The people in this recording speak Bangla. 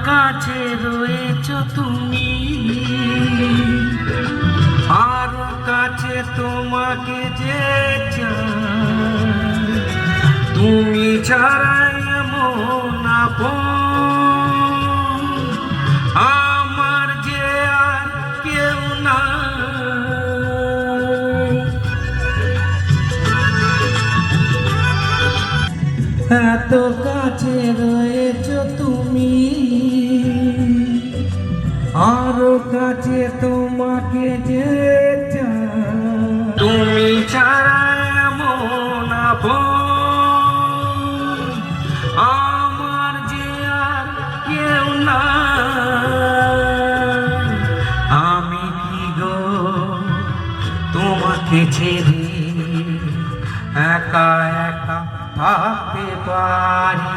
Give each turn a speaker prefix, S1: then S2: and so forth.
S1: কাছে রয়েছ তুমি, আরো কাছে তোমাকে যে চাই, তুমি ছাড়াই এমন আপন আমার যে আর কেউ নাই। এত কাছে রয়েছ তুমি, আরো কাছে তোমাকে যে চাই, তুমি ছাড়া এমন আপন আমার যে আর কেউ নাই। আমি কি গো তোমাকে ছেড়ে একা একা থাকতে পারি?